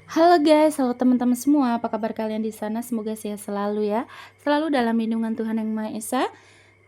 Halo guys, halo teman-teman semua, apa kabar kalian di sana? Semoga sehat selalu ya. Selalu dalam lindungan Tuhan Yang Maha Esa,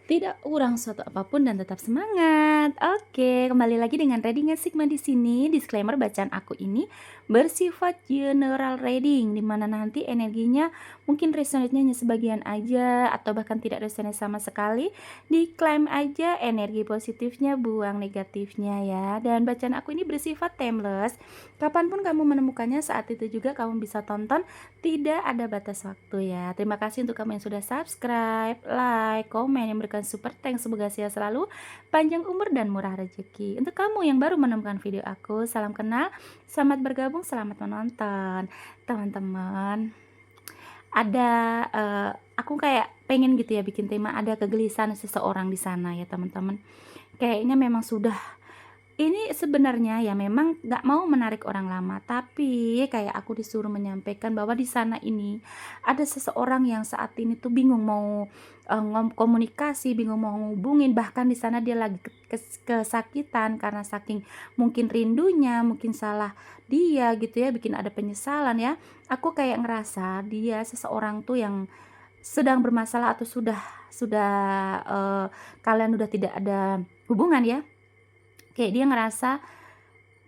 tidak kurang suatu apapun dan tetap semangat. Oke, kembali lagi dengan reading Sigma di sini. Disclaimer bacaan aku ini bersifat general reading, dimana nanti energinya mungkin resonate-nya hanya sebagian aja atau bahkan tidak resonate sama sekali. Diklaim aja energi positifnya, buang negatifnya ya. Dan bacaan aku ini bersifat timeless. Kapanpun kamu menemukannya, saat itu juga kamu bisa tonton. Tidak ada batas waktu ya. Terima kasih untuk kamu yang sudah subscribe, like, komen, yang berikan super thanks. Semoga sehat selalu, panjang umur dan murah rezeki. Untuk kamu yang baru menemukan video aku, salam kenal, selamat bergabung, selamat menonton. Teman-teman, ada aku kayak pengen gitu ya bikin tema ada kegelisahan seseorang di sana ya teman-teman. Kayaknya memang sudah ini sebenarnya ya memang nggak mau menarik orang lama, tapi kayak aku disuruh menyampaikan bahwa di sana ini ada seseorang yang saat ini tuh bingung mau komunikasi, bingung mau ngubungin, bahkan di sana dia lagi kesakitan karena saking mungkin rindunya, mungkin salah dia gitu ya, bikin ada penyesalan ya. Aku kayak ngerasa dia seseorang tuh yang sedang bermasalah atau sudah kalian udah tidak ada hubungan ya. Kayak dia ngerasa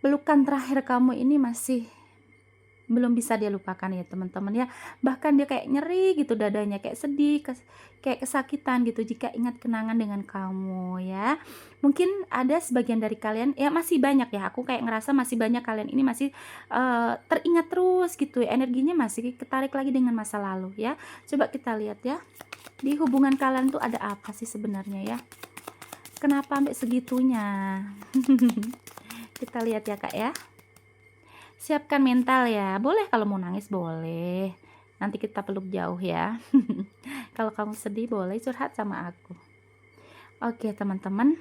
pelukan terakhir kamu ini masih belum bisa dia lupakan ya teman-teman ya. Bahkan dia kayak nyeri gitu dadanya, kayak sedih, kayak kesakitan gitu jika ingat kenangan dengan kamu ya. Mungkin ada sebagian dari kalian ya, masih banyak ya, aku kayak ngerasa masih banyak kalian ini masih teringat terus gitu ya, energinya masih ketarik lagi dengan masa lalu ya. Coba kita lihat ya, di hubungan kalian tuh ada apa sih sebenarnya ya, kenapa sampai segitunya. Kita lihat ya kak ya. Siapkan mental ya. Boleh kalau mau nangis boleh. Nanti kita peluk jauh ya. Kalau kamu sedih boleh curhat sama aku. Oke teman-teman,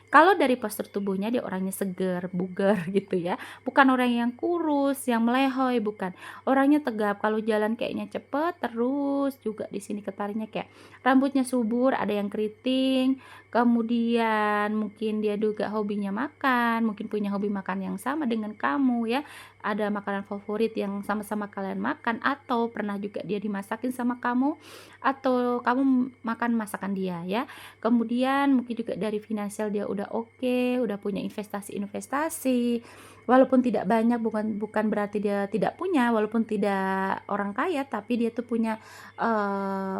kalau dari postur tubuhnya dia orangnya seger, bugar gitu ya. Bukan orang yang kurus, yang melehoi, bukan. Orangnya tegap. Kalau jalan kayaknya cepet, terus juga di sini ketariknya kayak rambutnya subur, ada yang keriting. Kemudian mungkin dia juga hobinya makan, mungkin punya hobi makan yang sama dengan kamu ya. Ada makanan favorit yang sama-sama kalian makan, atau pernah juga dia dimasakin sama kamu, atau kamu makan masakan dia ya. Kemudian mungkin juga dari finansial dia udah oke, udah punya investasi-investasi. Walaupun tidak banyak, bukan berarti dia tidak punya, walaupun tidak orang kaya, tapi dia tuh punya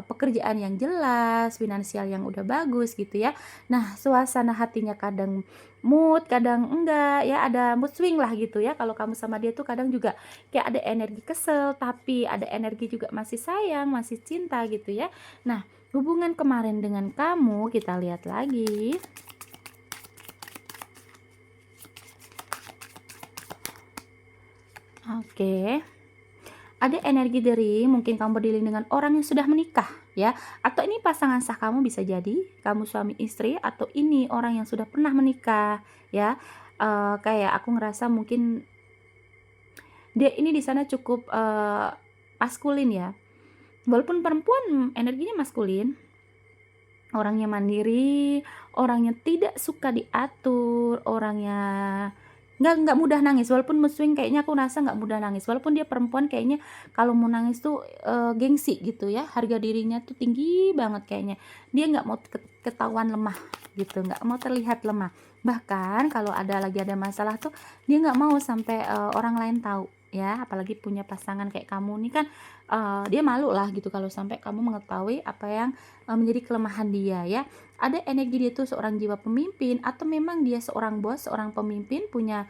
pekerjaan yang jelas, finansial yang udah bagus gitu ya. Nah, suasana hatinya kadang mood, kadang enggak ya, ada mood swing lah gitu ya. Kalau kamu sama dia tuh kadang juga kayak ada energi kesel, tapi ada energi juga masih sayang, masih cinta gitu ya. Nah, hubungan kemarin dengan kamu kita lihat lagi. Oke. Ada energi dari mungkin kamu berdealing dengan orang yang sudah menikah ya, atau ini pasangan sah kamu, bisa jadi kamu suami istri, atau ini orang yang sudah pernah menikah ya. Kayak aku ngerasa mungkin dia ini di sana cukup maskulin ya. Walaupun perempuan energinya maskulin, orangnya mandiri, orangnya tidak suka diatur, orangnya nggak mudah nangis. Walaupun mood swing kayaknya aku rasa nggak mudah nangis, walaupun dia perempuan kayaknya kalau mau nangis tuh gengsi gitu ya, harga dirinya tuh tinggi banget kayaknya. Dia nggak mau ketahuan lemah gitu, nggak mau terlihat lemah. Bahkan kalau lagi ada masalah tuh dia nggak mau sampai orang lain tahu ya, apalagi punya pasangan kayak kamu nih kan. Dia malu lah gitu kalau sampai kamu mengetahui apa yang menjadi kelemahan dia ya. Ada energi dia tuh seorang jiwa pemimpin, atau memang dia seorang bos, seorang pemimpin, punya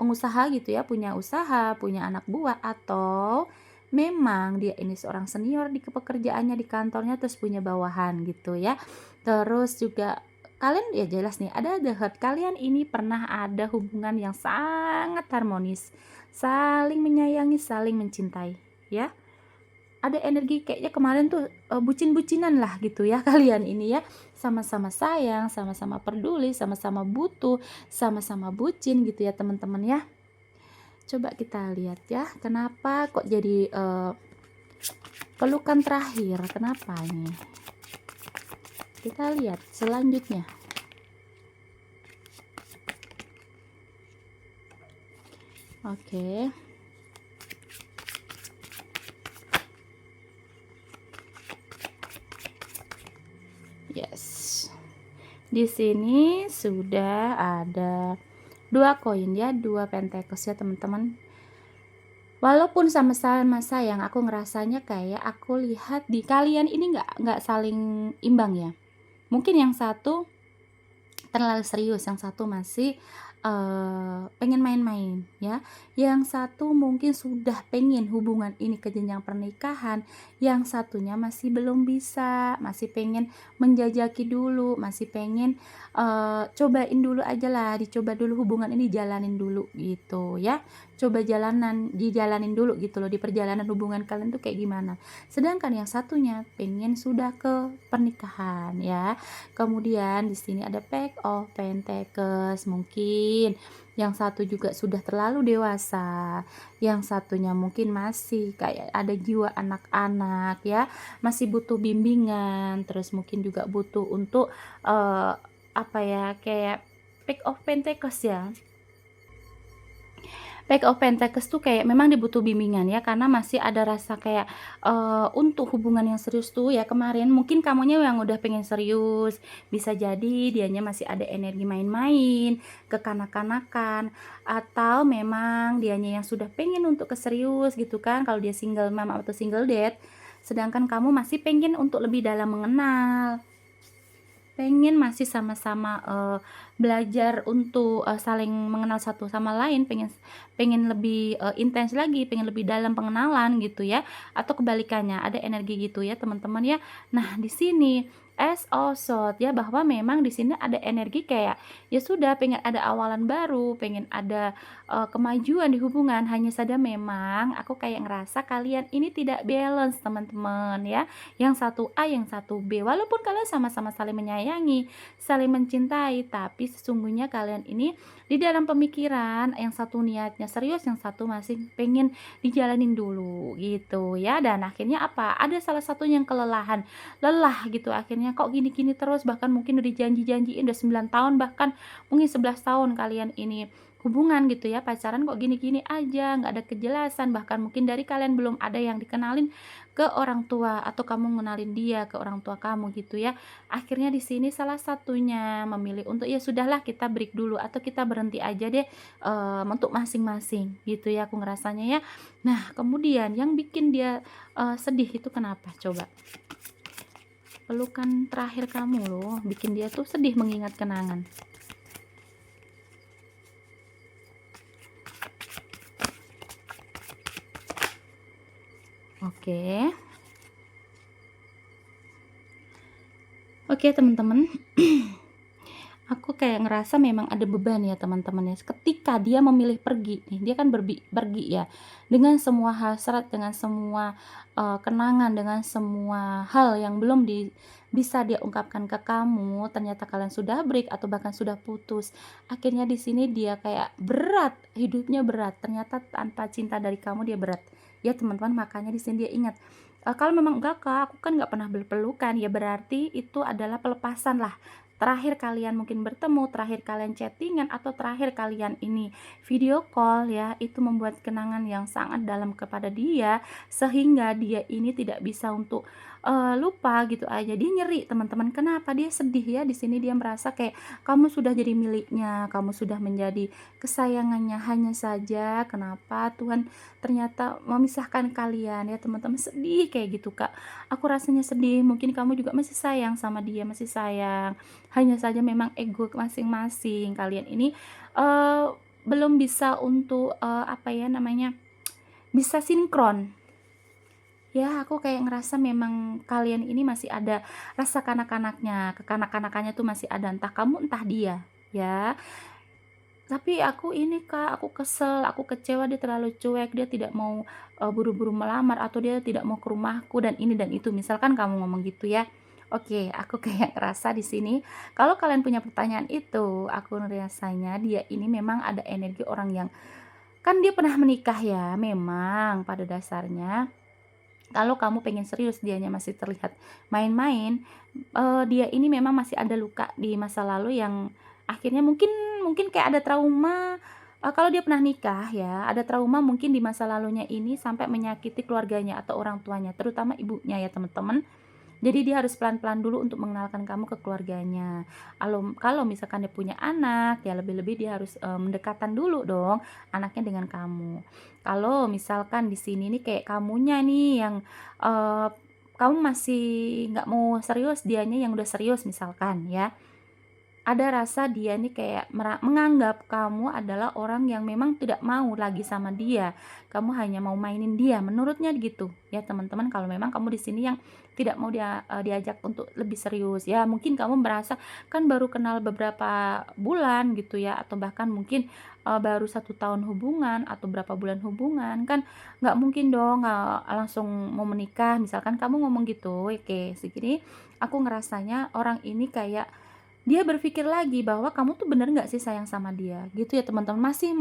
pengusaha gitu ya, punya usaha, punya anak buah, atau memang dia ini seorang senior di pekerjaannya, di kantornya, terus punya bawahan gitu ya. Terus juga kalian ya jelas nih ada the heart, kalian ini pernah ada hubungan yang sangat harmonis, saling menyayangi, saling mencintai ya. Ada energi kayaknya kemarin tuh bucin-bucinan lah gitu ya kalian ini ya, sama-sama sayang, sama-sama peduli, sama-sama butuh, sama-sama bucin gitu ya teman-teman ya. Coba kita lihat ya, kenapa kok jadi pelukan terakhir, kenapa ini, kita lihat selanjutnya. Oke. Di sini sudah ada 2 koin ya, 2 Pentacle ya teman-teman. Walaupun sama-sama sayang, aku ngerasanya kayak aku lihat di kalian ini nggak saling imbang ya. Mungkin yang satu terlalu serius, yang satu masih, pengen main-main ya, yang satu mungkin sudah pengen hubungan ini ke jenjang pernikahan, yang satunya masih belum bisa, masih pengen menjajaki dulu, masih pengen, cobain dulu ajalah, dicoba dulu hubungan ini, jalanin dulu gitu ya. Coba dijalanin dulu gitu loh, di perjalanan hubungan kalian tuh kayak gimana. Sedangkan yang satunya pengen sudah ke pernikahan ya. Kemudian di sini ada Pack of Pentacles, mungkin yang satu juga sudah terlalu dewasa, yang satunya mungkin masih kayak ada jiwa anak-anak ya, masih butuh bimbingan, terus mungkin juga butuh untuk apa ya, kayak Pack of Pentacles ya. Pack of Pentacles tuh kayak memang dibutuh bimbingan ya, karena masih ada rasa kayak, untuk hubungan yang serius tuh ya kemarin mungkin kamunya yang udah pengen serius, bisa jadi dianya masih ada energi main-main, kekanak-kanakan, atau memang dianya yang sudah pengen untuk ke serius gitu kan, kalau dia single mom atau single dad, sedangkan kamu masih pengen untuk lebih dalam mengenal. Pengen masih sama-sama, belajar untuk, saling mengenal satu sama lain, pengen pengen lebih, intens lagi, pengen lebih dalam pengenalan gitu ya, atau kebalikannya ada energi gitu ya teman-teman ya. Nah di sini Ace of Swords ya, bahwa memang di sini ada energi kayak, ya sudah pengen ada awalan baru, pengen ada, kemajuan di hubungan, hanya saja memang aku kayak ngerasa kalian ini tidak balance teman-teman ya, yang satu A, yang satu B. Walaupun kalian sama-sama saling menyayangi, saling mencintai, tapi sesungguhnya kalian ini di dalam pemikiran yang satu niatnya serius, yang satu masih pengen dijalanin dulu gitu ya. Dan akhirnya apa? Ada salah satunya yang kelelahan, lelah gitu akhirnya, kok gini-gini terus, bahkan mungkin udah dijanji-janjiin udah 9 tahun, bahkan mungkin 11 tahun kalian ini hubungan gitu ya, pacaran kok gini-gini aja, nggak ada kejelasan, bahkan mungkin dari kalian belum ada yang dikenalin ke orang tua, atau kamu ngenalin dia ke orang tua kamu gitu ya. Akhirnya di sini salah satunya memilih untuk ya sudahlah kita break dulu, atau kita berhenti aja deh, untuk masing-masing gitu ya, aku ngerasanya ya. Nah kemudian yang bikin dia, sedih itu kenapa coba? Pelukan terakhir kamu loh bikin dia tuh sedih mengingat kenangan. Oke. Oke teman-teman. Aku kayak ngerasa memang ada beban ya teman-teman ya, ketika dia memilih pergi nih, dia kan pergi ya, dengan semua hasrat, dengan semua, kenangan, dengan semua hal yang belum bisa dia ungkapkan ke kamu, ternyata kalian sudah break atau bahkan sudah putus. Akhirnya di sini dia kayak berat, hidupnya berat, ternyata tanpa cinta dari kamu dia berat. Ya teman-teman, makanya di sini dia ingat, kalau memang enggak Kak, aku kan nggak pernah berpelukan, ya berarti itu adalah pelepasan lah. Terakhir kalian mungkin bertemu, terakhir kalian chattingan, atau terakhir kalian ini video call ya, itu membuat kenangan yang sangat dalam kepada dia, sehingga dia ini tidak bisa untuk lupa gitu aja. Dia nyeri teman-teman, kenapa dia sedih ya, di sini dia merasa kayak kamu sudah jadi miliknya, kamu sudah menjadi kesayangannya, hanya saja kenapa Tuhan ternyata memisahkan kalian ya teman-teman, sedih kayak gitu Kak. Aku rasanya sedih, mungkin kamu juga masih sayang sama dia, masih sayang, hanya saja memang ego masing-masing kalian ini, eee, belum bisa untuk, apa ya namanya, bisa sinkron. Ya aku kayak ngerasa memang kalian ini masih ada rasa kanak-kanaknya, kekanak-kanakannya tuh masih ada, entah kamu entah dia, ya. Tapi aku ini Kak, aku kesel, aku kecewa dia terlalu cuek, dia tidak mau, buru-buru melamar, atau dia tidak mau ke rumahku dan ini dan itu, misalkan kamu ngomong gitu ya. Oke, aku kayak ngerasa di sini kalau kalian punya pertanyaan itu, aku ngerasanya dia ini memang ada energi orang yang, kan dia pernah menikah ya, memang pada dasarnya kalau kamu pengen serius dianya masih terlihat main-main, dia ini memang masih ada luka di masa lalu yang akhirnya mungkin mungkin kayak ada trauma, kalau dia pernah nikah ya, ada trauma mungkin di masa lalunya ini sampai menyakiti keluarganya atau orang tuanya, terutama ibunya ya teman-teman. Jadi dia harus pelan-pelan dulu untuk mengenalkan kamu ke keluarganya. Kalau misalkan dia punya anak, ya lebih-lebih dia harus mendekatan dulu dong anaknya dengan kamu. Kalau misalkan di sini nih kayak kamunya nih yang eh, kamu masih nggak mau serius, dianya yang udah serius misalkan ya. Ada rasa dia nih kayak menganggap kamu adalah orang yang memang tidak mau lagi sama dia. Kamu hanya mau mainin dia, menurutnya gitu. Ya, teman-teman, kalau memang kamu di sini yang tidak mau diajak untuk lebih serius. Ya, mungkin kamu merasa kan baru kenal beberapa bulan gitu ya, atau bahkan mungkin baru 1 tahun hubungan atau berapa bulan hubungan, kan nggak mungkin dong langsung mau menikah. Misalkan kamu ngomong gitu, oke, segini aku ngerasanya orang ini kayak dia berpikir lagi bahwa kamu tuh bener nggak sih sayang sama dia, gitu ya teman-teman. Masih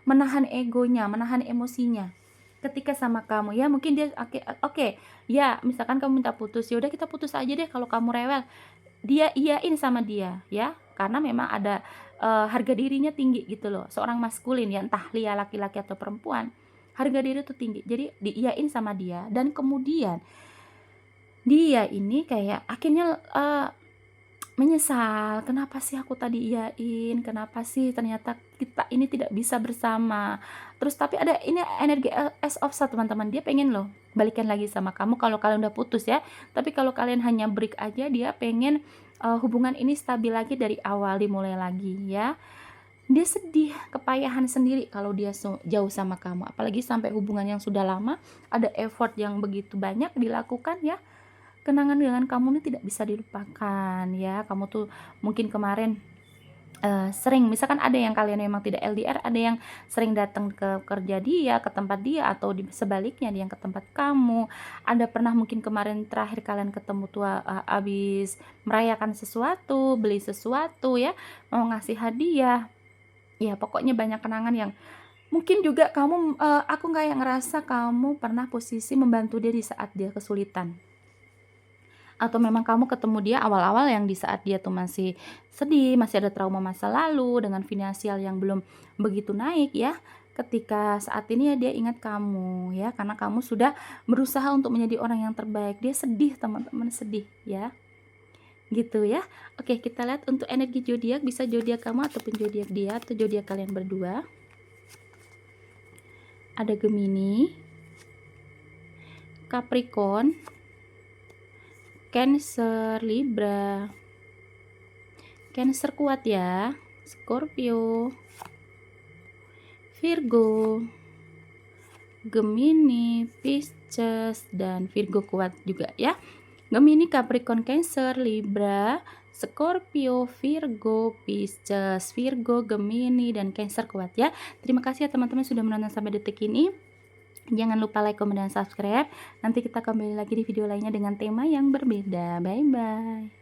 menahan egonya, menahan emosinya ketika sama kamu. Ya mungkin dia oke, ya misalkan kamu minta putus, ya udah kita putus aja deh kalau kamu rewel. Dia iyain sama dia ya, karena memang ada harga dirinya tinggi gitu loh. Seorang maskulin ya, entah dia laki-laki atau perempuan, harga diri tuh tinggi. Jadi diiyain sama dia, dan kemudian dia ini kayak akhirnya menyesal, "Kenapa sih aku tadi iyain? Kenapa sih ternyata kita ini tidak bisa bersama?" Terus tapi ada ini energi as of sa teman-teman, dia pengen loh balikan lagi sama kamu kalau kalian udah putus ya. Tapi kalau kalian hanya break aja, dia pengen hubungan ini stabil lagi dari awal, dimulai lagi ya. Dia sedih, kepayahan sendiri kalau dia jauh sama kamu, apalagi sampai hubungan yang sudah lama, ada effort yang begitu banyak dilakukan ya. Kenangan dengan kamu ini tidak bisa dilupakan ya. Kamu tuh mungkin kemarin sering misalkan ada yang kalian memang tidak LDR, ada yang sering datang ke kerja dia, ke tempat dia, atau sebaliknya dia yang ke tempat kamu. Ada pernah mungkin kemarin terakhir kalian ketemu tuh habis merayakan sesuatu, beli sesuatu ya, mau ngasih hadiah. Ya pokoknya banyak kenangan yang mungkin juga kamu aku kayak ngerasa kamu pernah posisi membantu dia di saat dia kesulitan. Atau memang kamu ketemu dia awal-awal yang di saat dia tuh masih sedih, masih ada trauma masa lalu dengan finansial yang belum begitu naik ya. Ketika saat ini ya dia ingat kamu ya, karena kamu sudah berusaha untuk menjadi orang yang terbaik. Dia sedih, teman-teman, sedih ya. Gitu ya. Oke, kita lihat untuk energi zodiak, bisa zodiak kamu ataupun zodiak dia atau zodiak kalian berdua. Ada Gemini, Capricorn, Cancer, Libra. Cancer kuat ya. Scorpio, Virgo, Gemini, Pisces, dan Virgo kuat juga ya. Gemini, Capricorn, Cancer, Libra, Scorpio, Virgo, Pisces, Virgo, Gemini, dan Cancer kuat ya. Terima kasih ya teman-teman sudah menonton sampai detik ini. Jangan lupa like, komen, dan subscribe. Nanti kita kembali lagi di video lainnya dengan tema yang berbeda. Bye-bye.